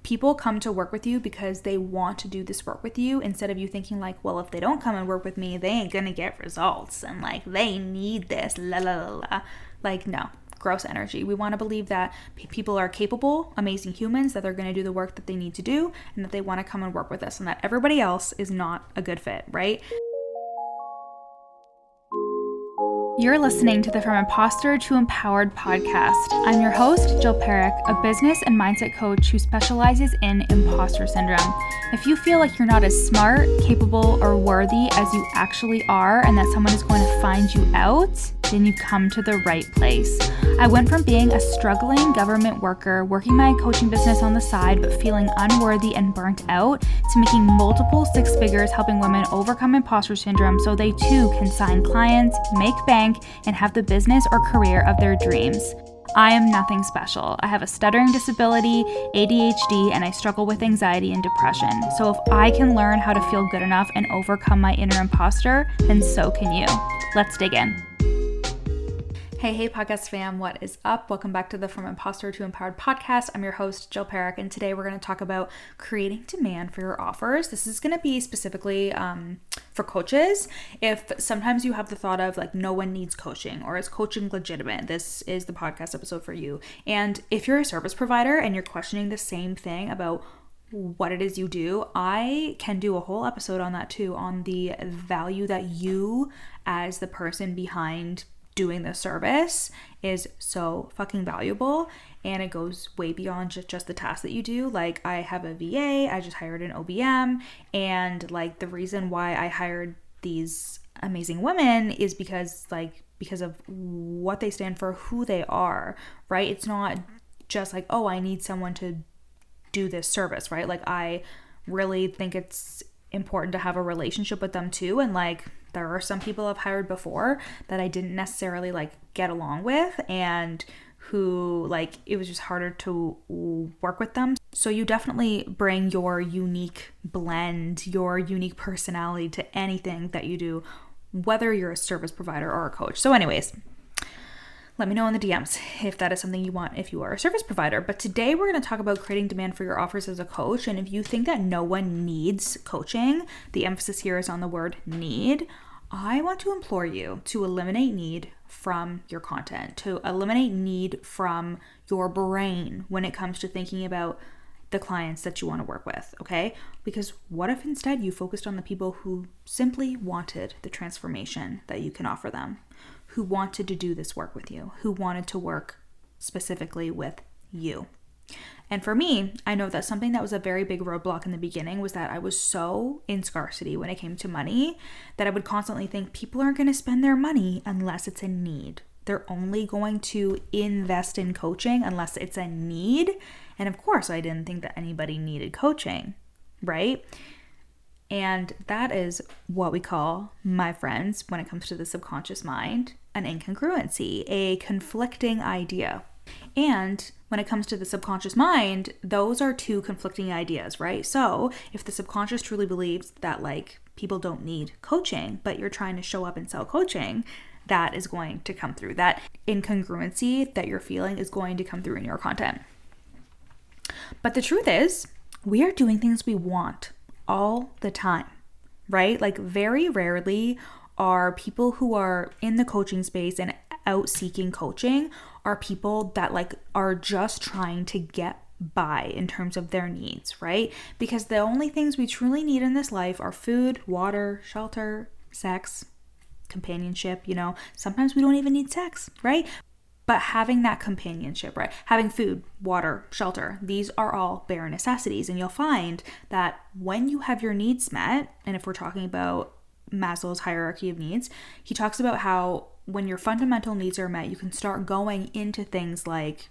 People come to work with you because they want to do this work with you, instead of you thinking like, well, if they don't come and work with me, they ain't gonna get results and like they need this, la la la la. Like, no, gross energy. We want to believe that people are capable, amazing humans, that they're going to do the work that they need to do, and that they want to come and work with us, and that everybody else is not a good fit, right? You're listening to the From Imposter to Empowered podcast. I'm your host, Jill Perrick, a business and mindset coach who specializes in imposter syndrome. If you feel like you're not as smart, capable, or worthy as you actually are, and that someone is going to find you out, then you come to the right place. I went from being a struggling government worker, working my coaching business on the side, but feeling unworthy and burnt out, to making multiple six figures helping women overcome imposter syndrome so they too can sign clients, make bank, and have the business or career of their dreams. I am nothing special. I have a stuttering disability, ADHD, and I struggle with anxiety and depression. So if I can learn how to feel good enough and overcome my inner imposter, then so can you. Let's dig in. Hey, podcast fam, what is up? Welcome back to the From Imposter to Empowered podcast. I'm your host, Jill Perrick, and today we're going to talk about creating demand for your offers. This is going to be specifically for coaches. If sometimes you have the thought of like, no one needs coaching, or is coaching legitimate, this is the podcast episode for you. And if you're a service provider and you're questioning the same thing about what it is you do, I can do a whole episode on that too, on the value that you as the person behind doing the service is so fucking valuable, and it goes way beyond just the task that you do. Like, I have a VA, I just hired an OBM, and like the reason why I hired these amazing women is because of what they stand for, who they are, right? It's not just like, oh, I need someone to do this service, right? Like, I really think it's important to have a relationship with them too, and like there are some people I've hired before that I didn't necessarily like get along with, and who like it was just harder to work with them. So you definitely bring your unique blend, your unique personality to anything that you do, whether you're a service provider or a coach. So anyways, let me know in the DMs if that is something you want if you are a service provider. But today we're going to talk about creating demand for your offers as a coach. And if you think that no one needs coaching, the emphasis here is on the word need. I want to implore you to eliminate need from your content, to eliminate need from your brain when it comes to thinking about the clients that you want to work with, okay? Because what if instead you focused on the people who simply wanted the transformation that you can offer them, who wanted to do this work with you, who wanted to work specifically with you? And for me, I know that something that was a very big roadblock in the beginning was that I was so in scarcity when it came to money that I would constantly think people aren't going to spend their money unless it's a need. They're only going to invest in coaching unless it's a need. And of course, I didn't think that anybody needed coaching, right? And that is what we call, my friends, when it comes to the subconscious mind, an incongruency, a conflicting idea. And when it comes to the subconscious mind, those are two conflicting ideas, right? So if the subconscious truly believes that like people don't need coaching, but you're trying to show up and sell coaching, that is going to come through. That incongruency that you're feeling is going to come through in your content. But the truth is, we are doing things we want all the time, right? Like, very rarely are people who are in the coaching space and out seeking coaching are people that like are just trying to get by in terms of their needs, right? Because the only things we truly need in this life are food, water, shelter, sex, companionship. Sometimes we don't even need sex, right? But having that companionship, right? Having food, water, shelter, these are all bare necessities. And you'll find that when you have your needs met, and if we're talking about Maslow's hierarchy of needs, he talks about how when your fundamental needs are met, you can start going into things like,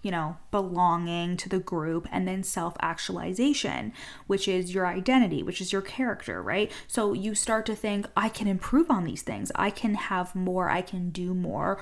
belonging to the group, and then self-actualization, which is your identity, which is your character, right? So you start to think, I can improve on these things. I can have more. I can do more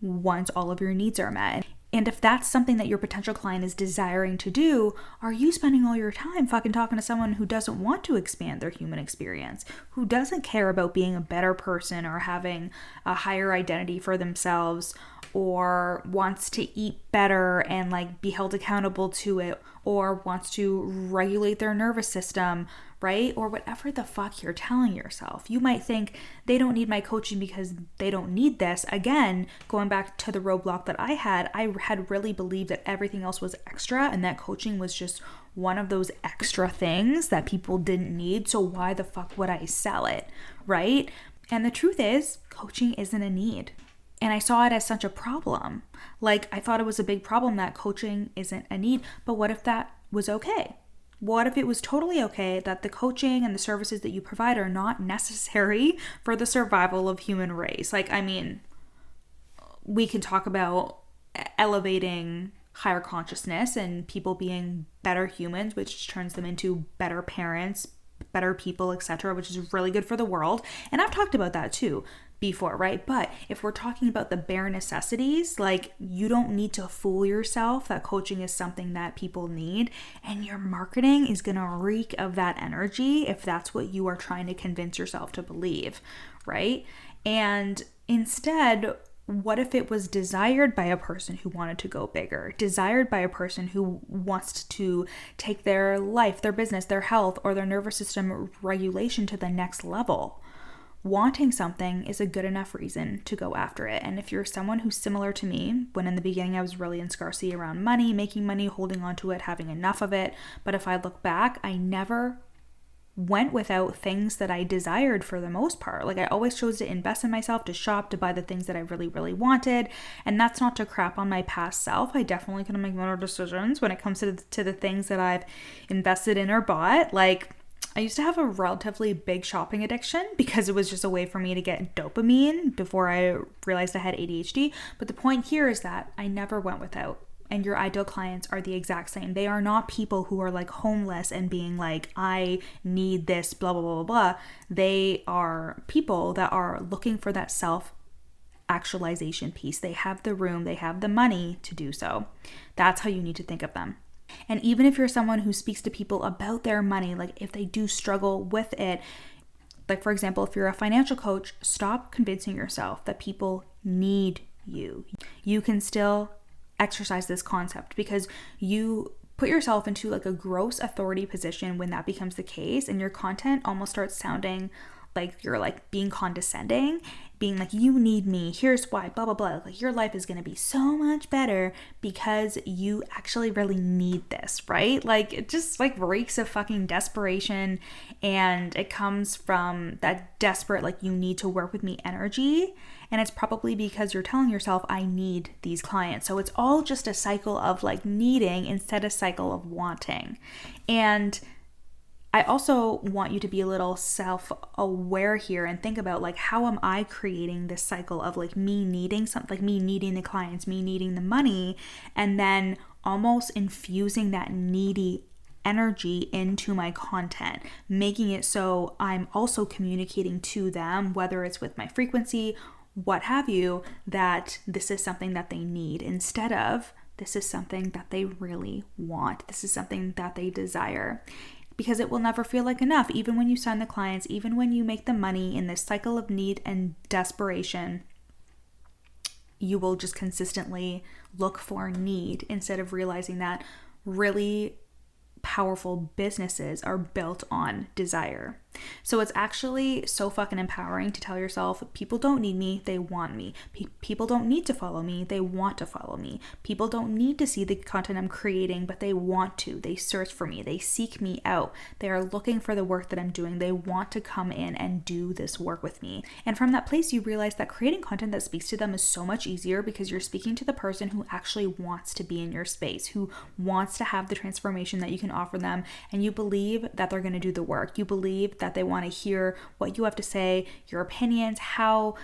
once all of your needs are met. And if that's something that your potential client is desiring to do, are you spending all your time fucking talking to someone who doesn't want to expand their human experience, who doesn't care about being a better person or having a higher identity for themselves, or wants to eat better and like be held accountable to it, or wants to regulate their nervous system, right? Or whatever the fuck you're telling yourself. You might think they don't need my coaching because they don't need this. Again, going back to the roadblock that I had really believed that everything else was extra and that coaching was just one of those extra things that people didn't need. So why the fuck would I sell it, right? And the truth is, coaching isn't a need. And I saw it as such a problem. Like, I thought it was a big problem that coaching isn't a need. But what if that was okay? What if it was totally okay that the coaching and the services that you provide are not necessary for the survival of human race? Like, I mean, we can talk about elevating higher consciousness and people being better humans, which turns them into better parents, better people, etc., which is really good for the world. And I've talked about that too before, right? But if we're talking about the bare necessities, like, you don't need to fool yourself that coaching is something that people need, and your marketing is going to reek of that energy if that's what you are trying to convince yourself to believe, right? And instead, what if it was desired by a person who wanted to go bigger, desired by a person who wants to take their life, their business, their health, or their nervous system regulation to the next level? Wanting something is a good enough reason to go after it. And if you're someone who's similar to me, when in the beginning I was really in scarcity around money, making money, holding on to it, having enough of it, but if I look back, I never went without things that I desired for the most part. Like, I always chose to invest in myself, to shop, to buy the things that I really, really wanted. And that's not to crap on my past self. I definitely can make better decisions when it comes to the things that I've invested in or bought. Like, I used to have a relatively big shopping addiction because it was just a way for me to get dopamine before I realized I had ADHD. But the point here is that I never went without. And your ideal clients are the exact same. They are not people who are like homeless and being like, I need this, blah, blah, blah, blah, blah. They are people that are looking for that self-actualization piece. They have the room, they have the money to do so. That's how you need to think of them. And even if you're someone who speaks to people about their money, like if they do struggle with it, like for example, if you're a financial coach, stop convincing yourself that people need you. You can still exercise this concept because you put yourself into like a gross authority position when that becomes the case, and your content almost starts sounding like you're like being condescending, being like, you need me, here's why, blah, blah, blah. Like, your life is going to be so much better because you actually really need this, right? Like, it just like reeks of fucking desperation, and it comes from that desperate, like, you need to work with me energy. And it's probably because you're telling yourself, I need these clients. So it's all just a cycle of like needing instead of a cycle of wanting. And I also want you to be a little self-aware here and think about like, how am I creating this cycle of like me needing something, like me needing the clients, me needing the money, and then almost infusing that needy energy into my content, making it so I'm also communicating to them, whether it's with my frequency, what have you, that this is something that they need instead of this is something that they really want. This is something that they desire. Because it will never feel like enough, even when you sign the clients, even when you make the money in this cycle of need and desperation, you will just consistently look for need instead of realizing that really powerful businesses are built on desire. So it's actually so fucking empowering to tell yourself, people don't need me, they want me. People don't need to follow me, they want to follow me. People don't need to see the content I'm creating, but they want to. They search for me, they seek me out. They are looking for the work that I'm doing. They want to come in and do this work with me. And from that place, you realize that creating content that speaks to them is so much easier because you're speaking to the person who actually wants to be in your space, who wants to have the transformation that you can offer them, and you believe that they're going to do the work. You believe that they want to hear what you have to say, your opinions, how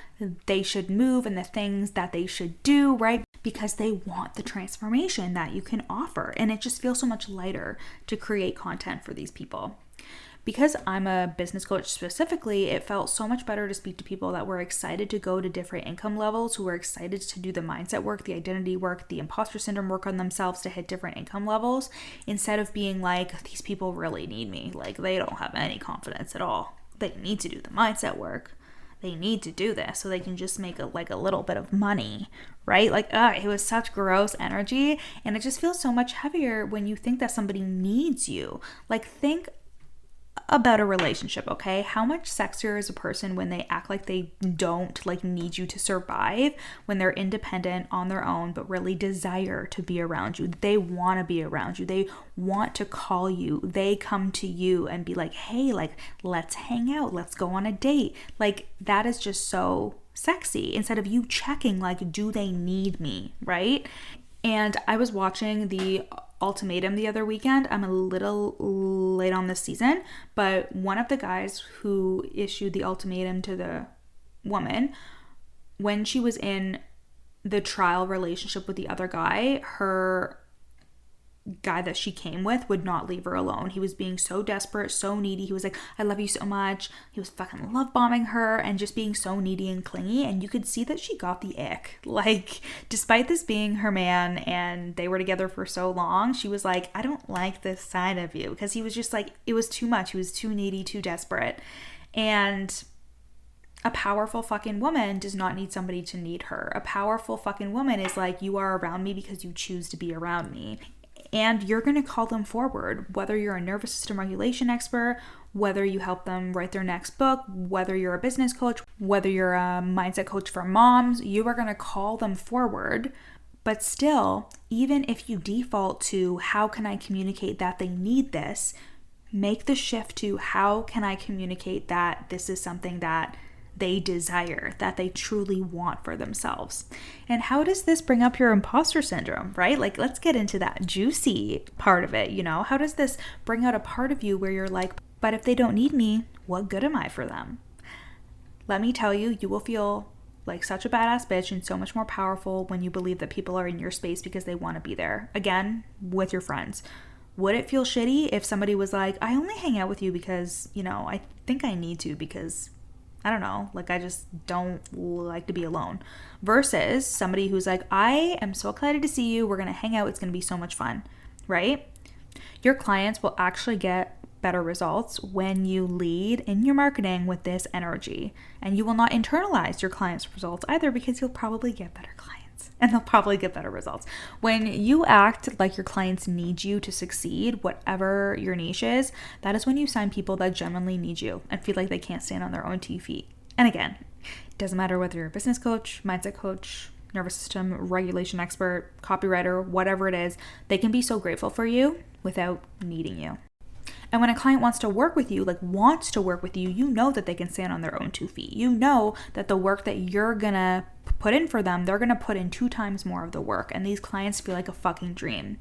they should move, and the things that they should do, right? Because they want the transformation that you can offer. And it just feels so much lighter to create content for these people. Because I'm a business coach specifically, it felt so much better to speak to people that were excited to go to different income levels, who were excited to do the mindset work, the identity work, the imposter syndrome work on themselves to hit different income levels, instead of being like, these people really need me. Like, they don't have any confidence at all. They need to do the mindset work. they need to do this so they can just make a little bit of money, right? Like, it was such gross energy, and it just feels so much heavier when you think that somebody needs you. Like, think about a relationship, okay? How much sexier is a person when they act like they don't like need you to survive, when they're independent on their own but really desire to be around you. They want to be around you. They want to call you. They come to you and be like, hey, like, let's hang out, let's go on a date. Like, that is just so sexy, instead of you checking like, do they need me, right? And I was watching the Ultimatum the other weekend. I'm a little late on this season, but one of the guys who issued the ultimatum to the woman, when she was in the trial relationship with the other guy, her guy that she came with would not leave her alone. He was being so desperate, so needy. He was like, I love you so much. He was fucking love bombing her and just being so needy and clingy. And you could see that she got the ick. Like, despite this being her man and they were together for so long, she was like, I don't like this side of you. Because he was just like, it was too much. He was too needy, too desperate. And a powerful fucking woman does not need somebody to need her. A powerful fucking woman is like, you are around me because you choose to be around me. And you're going to call them forward, whether you're a nervous system regulation expert, whether you help them write their next book, whether you're a business coach, whether you're a mindset coach for moms, you are going to call them forward. But still, even if you default to how can I communicate that they need this, make the shift to how can I communicate that this is something that they desire, that they truly want for themselves. And how does this bring up your imposter syndrome, right? Like, let's get into that juicy part of it, you know? How does this bring out a part of you where you're like, but if they don't need me, what good am I for them? Let me tell you, you will feel like such a badass bitch and so much more powerful when you believe that people are in your space because they want to be there. Again, with your friends. Would it feel shitty if somebody was like, I only hang out with you because, you know, I think I need to because I don't know, like I just don't like to be alone, versus somebody who's like, I am so excited to see you. We're going to hang out. It's going to be so much fun, right? Your clients will actually get better results when you lead in your marketing with this energy, and you will not internalize your clients' results either because you'll probably get better clients. And they'll probably get better results. When you act like your clients need you to succeed, whatever your niche is, that is when you sign people that genuinely need you and feel like they can't stand on their own 2 feet. And again, it doesn't matter whether you're a business coach, mindset coach, nervous system regulation expert, copywriter, whatever it is, they can be so grateful for you without needing you. And when a client wants to work with you, you know that they can stand on their own 2 feet. You know that the work that you're gonna put in for them, they're gonna put in 2 times more of the work. And these clients feel like a fucking dream.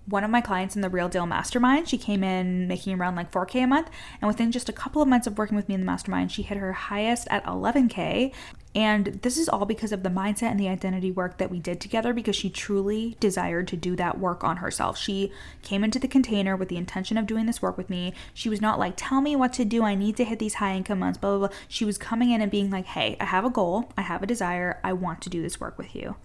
One of my clients in the Real Deal Mastermind, she came in making around like $4K a month. And within just a couple of months of working with me in the mastermind, she hit her highest at $11K. And this is all because of the mindset and the identity work that we did together, because she truly desired to do that work on herself. She came into the container with the intention of doing this work with me. She was not like, tell me what to do. I need to hit these high income months, blah, blah, blah. She was coming in and being like, hey, I have a goal. I have a desire. I want to do this work with you.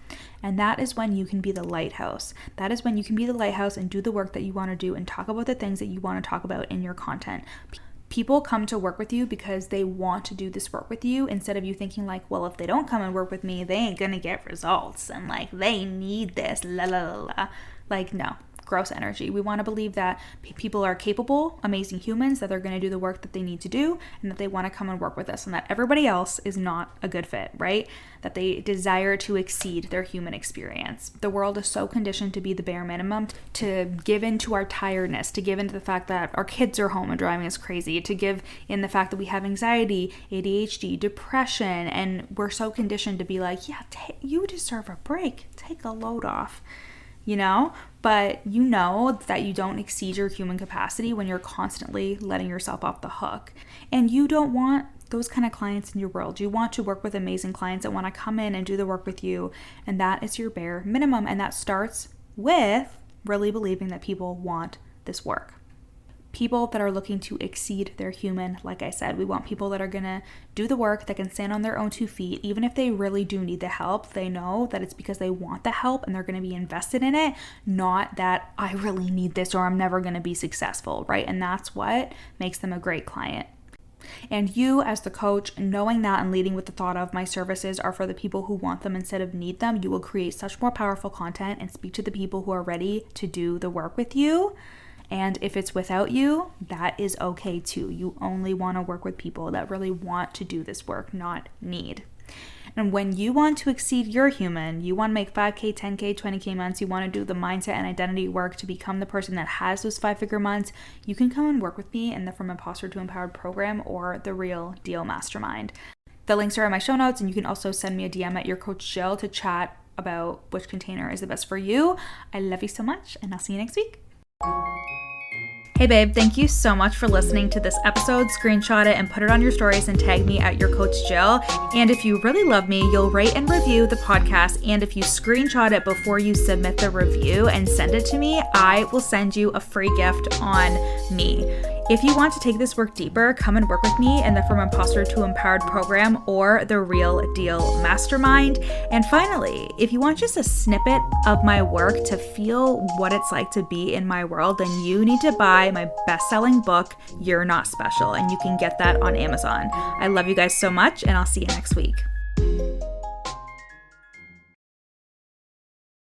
And that is when you can be the lighthouse. That is when you can be the lighthouse and do the work that you want to do and talk about the things that you want to talk about in your content. People come to work with you because they want to do this work with you, instead of you thinking like, well, if they don't come and work with me, they ain't gonna get results and like they need this, la la la la. Like, no. Gross energy. We want to believe that people are capable, amazing humans, that they're going to do the work that they need to do, and that they want to come and work with us, and that everybody else is not a good fit, right? That they desire to exceed their human experience. The world is so conditioned to be the bare minimum, to give in to our tiredness, to give in to the fact that our kids are home and driving us crazy, to give in the fact that we have anxiety, ADHD, depression, and we're so conditioned to be like, yeah, you deserve a break. Take a load off. You know, but you know that you don't exceed your human capacity when you're constantly letting yourself off the hook. And you don't want those kind of clients in your world. You want to work with amazing clients that want to come in and do the work with you. And that is your bare minimum. And that starts with really believing that people want this work. People that are looking to exceed their human, like I said. We want people that are going to do the work, that can stand on their own 2 feet. Even if they really do need the help, they know that it's because they want the help and they're going to be invested in it, not that I really need this or I'm never going to be successful, right? And that's what makes them a great client. And you, as the coach, knowing that and leading with the thought of my services are for the people who want them instead of need them, you will create such more powerful content and speak to the people who are ready to do the work with you. And if it's without you, that is okay too. You only want to work with people that really want to do this work, not need. And when you want to exceed your human, you want to make 5K, 10K, 20K months, you want to do the mindset and identity work to become the person that has those 5-figure months, you can come and work with me in the From Imposter to Empowered program or the Real Deal Mastermind. The links are in my show notes, and you can also send me a DM at your coach Jill to chat about which container is the best for you. I love you so much, and I'll see you next week. Hey babe, thank you so much for listening to this episode. Screenshot it and put it on your stories and tag me at your coach Jill. And if you really love me, you'll rate and review the podcast. And if you screenshot it before you submit the review and send it to me, I will send you a free gift on me. If you want to take this work deeper, come and work with me in the From Imposter to Empowered program or the Real Deal Mastermind. And finally, if you want just a snippet of my work to feel what it's like to be in my world, then you need to buy my best-selling book, You're Not Special, and you can get that on Amazon. I love you guys so much, and I'll see you next week.